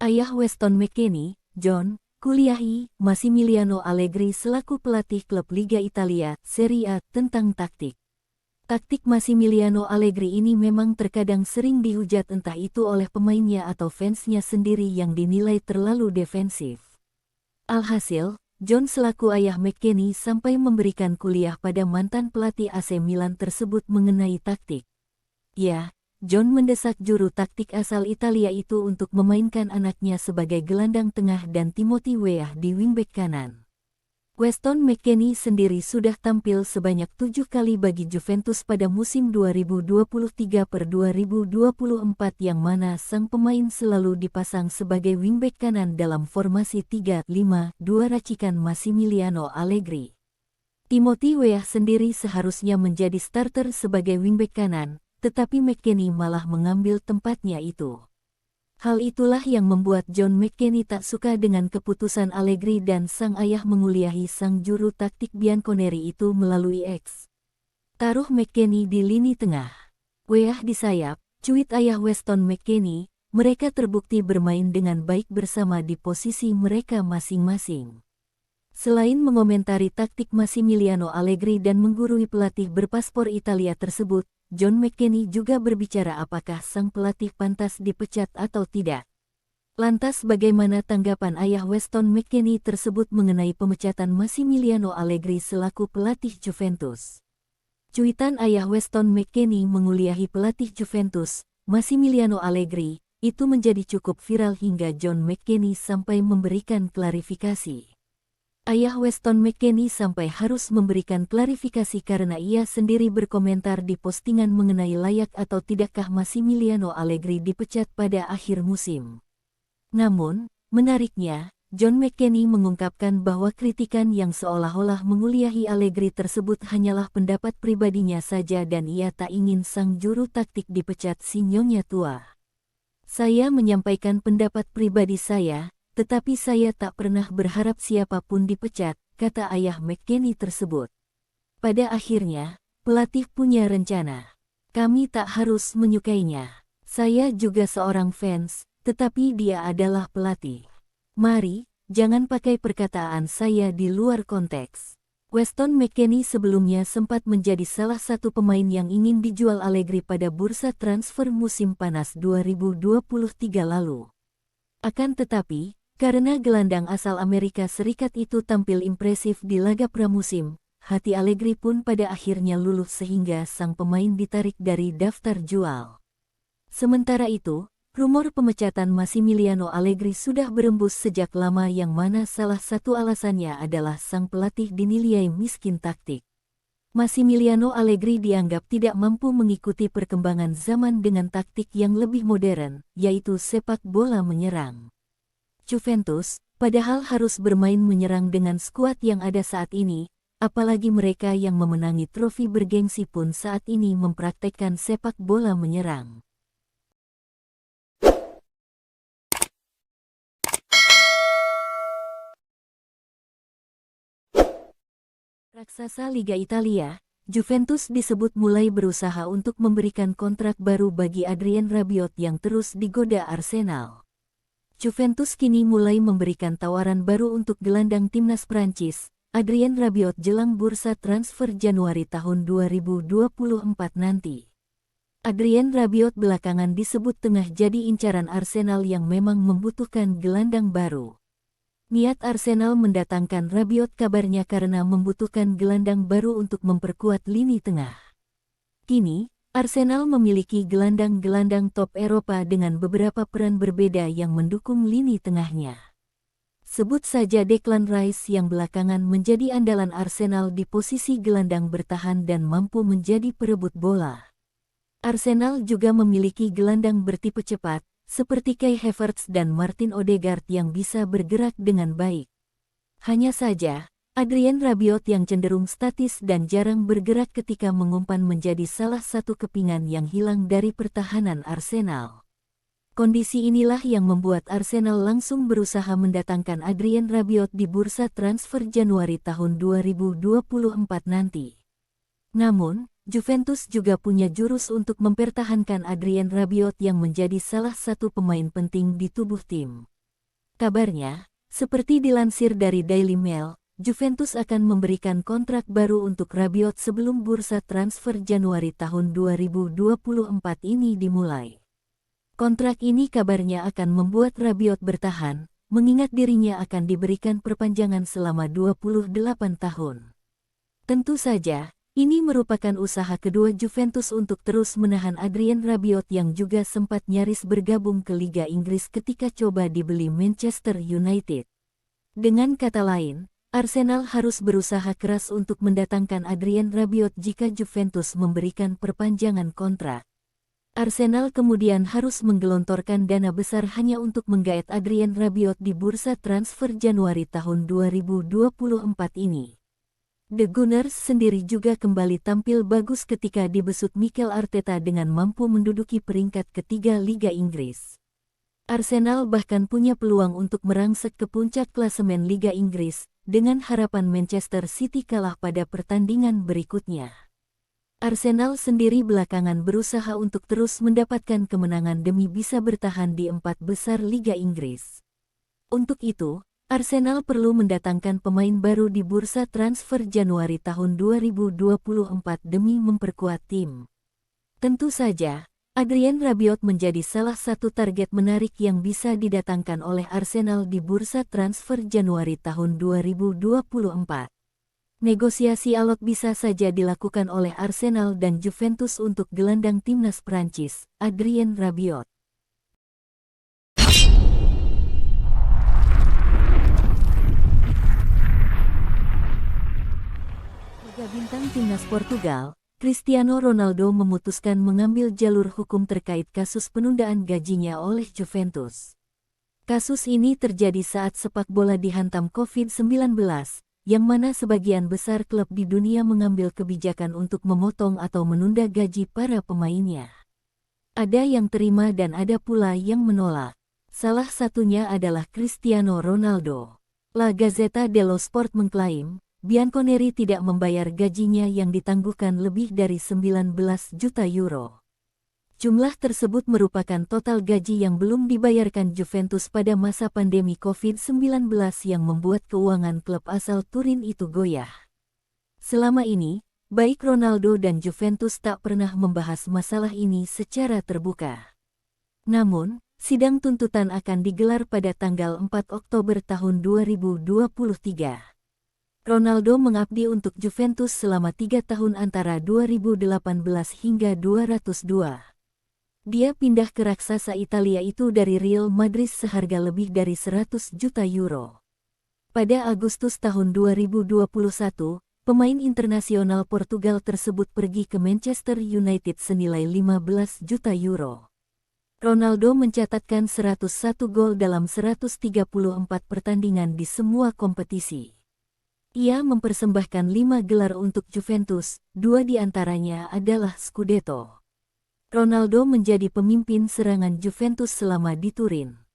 Ayah Weston McKennie, John, kuliahi Massimiliano Allegri selaku pelatih klub Liga Italia, Serie A, tentang taktik. Taktik Massimiliano Allegri ini memang terkadang sering dihujat entah itu oleh pemainnya atau fansnya sendiri yang dinilai terlalu defensif. Alhasil, John selaku ayah McKennie sampai memberikan kuliah pada mantan pelatih AC Milan tersebut mengenai taktik. Ya, John mendesak juru taktik asal Italia itu untuk memainkan anaknya sebagai gelandang tengah dan Timothy Weah di wingback kanan. Weston McKennie sendiri sudah tampil sebanyak 7 kali bagi Juventus pada musim 2023-2024 yang mana sang pemain selalu dipasang sebagai wingback kanan dalam formasi 3-5-2 racikan Massimiliano Allegri. Timothy Weah sendiri seharusnya menjadi starter sebagai wingback kanan, tetapi McKennie malah mengambil tempatnya itu. Hal itulah yang membuat John McKennie tak suka dengan keputusan Allegri dan sang ayah menguliahi sang juru taktik Bianconeri itu melalui X. Taruh McKennie di lini tengah, Weah di sayap, cuit ayah Weston McKennie, mereka terbukti bermain dengan baik bersama di posisi mereka masing-masing. Selain mengomentari taktik Massimiliano Allegri dan menggurui pelatih berpaspor Italia tersebut, John McKennie juga berbicara apakah sang pelatih pantas dipecat atau tidak. Lantas bagaimana tanggapan ayah Weston McKennie tersebut mengenai pemecatan Massimiliano Allegri selaku pelatih Juventus? Cuitan ayah Weston McKennie menguliahi pelatih Juventus, Massimiliano Allegri, itu menjadi cukup viral hingga John McKennie sampai memberikan klarifikasi. Ayah Weston McKennie sampai harus memberikan klarifikasi karena ia sendiri berkomentar di postingan mengenai layak atau tidakkah Massimiliano Allegri dipecat pada akhir musim. Namun, menariknya, John McKennie mengungkapkan bahwa kritikan yang seolah-olah menguliahi Allegri tersebut hanyalah pendapat pribadinya saja dan ia tak ingin sang juru taktik dipecat si nyonya tua. Saya menyampaikan pendapat pribadi saya, tetapi saya tak pernah berharap siapapun dipecat, kata ayah McKennie tersebut. Pada akhirnya, pelatih punya rencana. Kami tak harus menyukainya. Saya juga seorang fans, tetapi dia adalah pelatih. Mari, jangan pakai perkataan saya di luar konteks. Weston McKennie sebelumnya sempat menjadi salah satu pemain yang ingin dijual Allegri pada bursa transfer musim panas 2023 lalu. Akan tetapi, karena gelandang asal Amerika Serikat itu tampil impresif di laga pramusim, hati Allegri pun pada akhirnya luluh sehingga sang pemain ditarik dari daftar jual. Sementara itu, rumor pemecatan Massimiliano Allegri sudah berembus sejak lama yang mana salah satu alasannya adalah sang pelatih dinilai miskin taktik. Massimiliano Allegri dianggap tidak mampu mengikuti perkembangan zaman dengan taktik yang lebih modern, yaitu sepak bola menyerang. Juventus, padahal harus bermain menyerang dengan skuad yang ada saat ini, apalagi mereka yang memenangi trofi bergengsi pun saat ini mempraktekkan sepak bola menyerang. Raksasa Liga Italia, Juventus disebut mulai berusaha untuk memberikan kontrak baru bagi Adrien Rabiot yang terus digoda Arsenal. Juventus kini mulai memberikan tawaran baru untuk gelandang timnas Prancis, Adrien Rabiot jelang bursa transfer Januari tahun 2024 nanti. Adrien Rabiot belakangan disebut tengah jadi incaran Arsenal yang memang membutuhkan gelandang baru. Niat Arsenal mendatangkan Rabiot kabarnya karena membutuhkan gelandang baru untuk memperkuat lini tengah. Kini, Arsenal memiliki gelandang-gelandang top Eropa dengan beberapa peran berbeda yang mendukung lini tengahnya. Sebut saja Declan Rice yang belakangan menjadi andalan Arsenal di posisi gelandang bertahan dan mampu menjadi perebut bola. Arsenal juga memiliki gelandang bertipe cepat, seperti Kai Havertz dan Martin Odegaard yang bisa bergerak dengan baik. Hanya saja, Adrien Rabiot yang cenderung statis dan jarang bergerak ketika mengumpan menjadi salah satu kepingan yang hilang dari pertahanan Arsenal. Kondisi inilah yang membuat Arsenal langsung berusaha mendatangkan Adrien Rabiot di bursa transfer Januari tahun 2024 nanti. Namun, Juventus juga punya jurus untuk mempertahankan Adrien Rabiot yang menjadi salah satu pemain penting di tubuh tim. Kabarnya, seperti dilansir dari Daily Mail, Juventus akan memberikan kontrak baru untuk Rabiot sebelum bursa transfer Januari tahun 2024 ini dimulai. Kontrak ini kabarnya akan membuat Rabiot bertahan, mengingat dirinya akan diberikan perpanjangan selama 28 tahun. Tentu saja, ini merupakan usaha kedua Juventus untuk terus menahan Adrien Rabiot yang juga sempat nyaris bergabung ke Liga Inggris ketika coba dibeli Manchester United. Dengan kata lain, Arsenal harus berusaha keras untuk mendatangkan Adrien Rabiot jika Juventus memberikan perpanjangan kontrak. Arsenal kemudian harus menggelontorkan dana besar hanya untuk menggaet Adrien Rabiot di bursa transfer Januari tahun 2024 ini. The Gunners sendiri juga kembali tampil bagus ketika dibesut Mikel Arteta dengan mampu menduduki peringkat ketiga Liga Inggris. Arsenal bahkan punya peluang untuk merangsek ke puncak klasemen Liga Inggris, dengan harapan Manchester City kalah pada pertandingan berikutnya. Arsenal sendiri belakangan berusaha untuk terus mendapatkan kemenangan demi bisa bertahan di 4 besar Liga Inggris. Untuk itu, Arsenal perlu mendatangkan pemain baru di bursa transfer Januari tahun 2024 demi memperkuat tim. Tentu saja, Adrien Rabiot menjadi salah satu target menarik yang bisa didatangkan oleh Arsenal di bursa transfer Januari tahun 2024. Negosiasi alot bisa saja dilakukan oleh Arsenal dan Juventus untuk gelandang timnas Prancis, Adrien Rabiot. Bintang timnas Portugal, Cristiano Ronaldo memutuskan mengambil jalur hukum terkait kasus penundaan gajinya oleh Juventus. Kasus ini terjadi saat sepak bola dihantam COVID-19, yang mana sebagian besar klub di dunia mengambil kebijakan untuk memotong atau menunda gaji para pemainnya. Ada yang terima dan ada pula yang menolak. Salah satunya adalah Cristiano Ronaldo. La Gazzetta dello Sport mengklaim, Bianconeri tidak membayar gajinya yang ditangguhkan lebih dari 19 juta euro. Jumlah tersebut merupakan total gaji yang belum dibayarkan Juventus pada masa pandemi COVID-19 yang membuat keuangan klub asal Turin itu goyah. Selama ini, baik Ronaldo dan Juventus tak pernah membahas masalah ini secara terbuka. Namun, sidang tuntutan akan digelar pada tanggal 4 Oktober tahun 2023. Ronaldo mengabdi untuk Juventus selama 3 tahun antara 2018 hingga 202. Dia pindah ke raksasa Italia itu dari Real Madrid seharga lebih dari 100 juta euro. Pada Agustus tahun 2021, pemain internasional Portugal tersebut pergi ke Manchester United senilai 15 juta euro. Ronaldo mencatatkan 101 gol dalam 134 pertandingan di semua kompetisi. Ia mempersembahkan 5 gelar untuk Juventus, 2 di antaranya adalah Scudetto. Ronaldo menjadi pemimpin serangan Juventus selama di Turin.